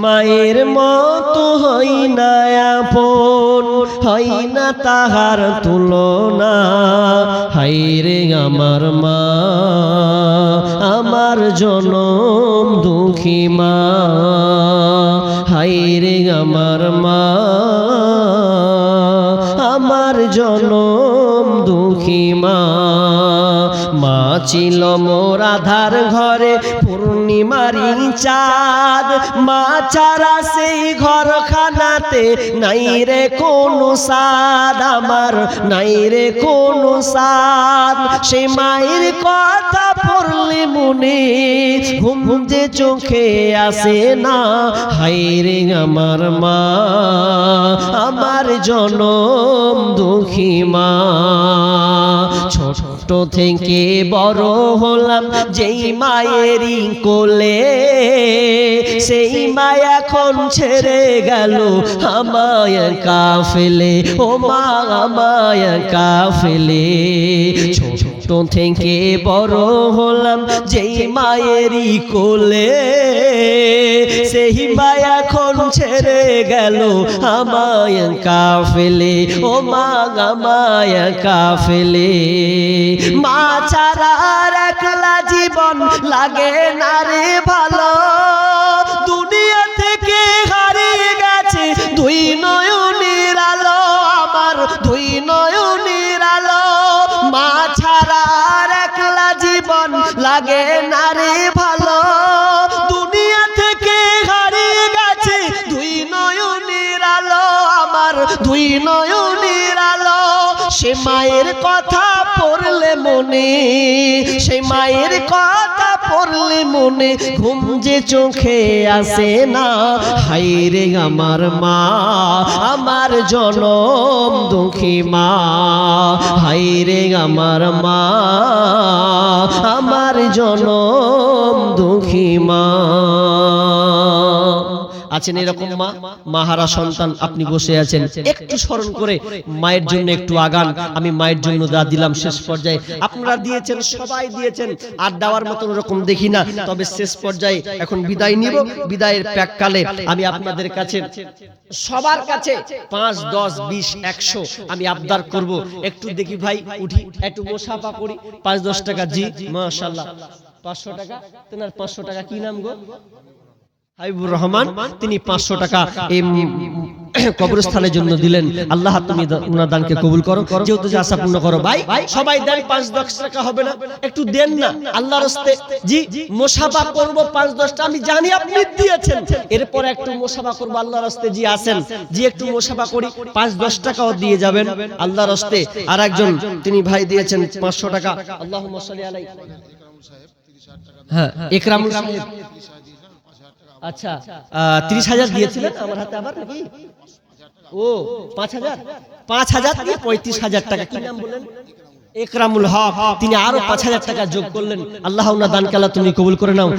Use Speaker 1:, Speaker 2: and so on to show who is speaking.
Speaker 1: মায়ের মতো হই না আপন, হই না তাহার তুলনা। হায়রে আমার মা, আমার জনম দুঃখী মা। হায়রে আমার মা, আমার জনম দুঃখী মা। মা ছিল মোর আধার ঘরে পূর্ণিমারি চাঁদ। মা ছাড়া সেই ঘরখানাতে নাই রে কোনো সাদ, আমার নাই রে কোনো সাদ। সে মায়ের কথা পড়লে মনে ঘুম যে চোখে আসে না। হায়রে আমার মা, আমার জনম দুঃখী মা। ছোট থেকে বড় হলাম যেই মায়েরই কোলে, সেই মা এখন ছেড়ে গেল আমায় একা ফেলে। ও মা আমায় একা ফেলে। ছোট থেকে বড় হলাম যেই মায়েরই কোলে, সেই মা এখন ছেড়ে গেল আমায় একা ফেলে। ও মা আমায় একা ফেলে। মা ছাড়া একলা জীবন লাগে না রে ভালো। দুনিয়া থেকে হারিয়ে গেছে দুই নয়নের আলো, আমার দুই নয়নের আলো। মা ছাড়া একলা জীবন লাগে না রে ভালো। দুনিয়া থেকে হারিয়ে গেছে দুই নয়নের আলো, আমার দুই নয়নের আলো। সে মায়ের কথা পড়লে মনে, সে মায়ের কথা পড়লে মনে ঘুম যে চোখে আসে না। হায়রে আমার মা, আমার জনম দুঃখী মা। হায়রে আমার মা, আমার জনম দুঃখী মা। আছেন এরকম মা, মাহারা সন্তান আপনি বসে আছেন, একটু স্মরণ করে মায়ের জন্য একটু আগান। আমি মায়ের জন্য যা দিলাম শেষ পর্যায়ে আপনারা দিয়েছেন, সবাই দিয়েছেন, আর দেওয়ার মতন ওরকম দেখি না। তবে শেষ পর্যায়ে এখন বিদায় নিব। বিদায়ের প্যাককালে আমি আপনাদের কাছে সবার কাছে 5, 10, 20, 100 আমি আবদার করব। একটু দেখি ভাই উঠি, একটু মোসাফা করি। 5-10 টাকা। জি মাশাআল্লাহ। 500 টাকা। তেনার 500 টাকা কি নাম গো? হাবিবুর রহমান। তিনি 500 টাকা এই কবরস্থানের জন্য দিলেন। আল্লাহ তুমি ওনার দানকে কবুল করো, যেহেতু যে আশা পূর্ণ করো। ভাই সবাই দেন, 5-10 টাকা হবে না? একটু দেন না আল্লাহর রাস্তে। জি মোসাফা করব 5-10টা। আমি জানি আপনি দিয়েছেন, এরপর একটু মোসাফা করব আল্লাহর রাস্তে। জি আসেন, জি একটু মোসাফা করি। 5-10 টাকাও দিয়ে যাবেন আল্লাহর রাস্তে। আর একজন তিনি ভাই দিয়েছেন 500 টাকা। আল্লাহুম্মা সাল্লি আলাইহি। হ্যাঁ ইকরামুল সাহেব। আচ্ছা 30,000 দিয়েছিলেন আমার হাতে আবার নাকি? ও 5,000 দিয়ে 35,000 টাকা। কি নাম বলেন? ইকরামুল হক। তিনি আরো 5,000 টাকা যোগ করলেন। আল্লাহ ওনার দানকে আল্লাহ তুমি কবুল করে নাও।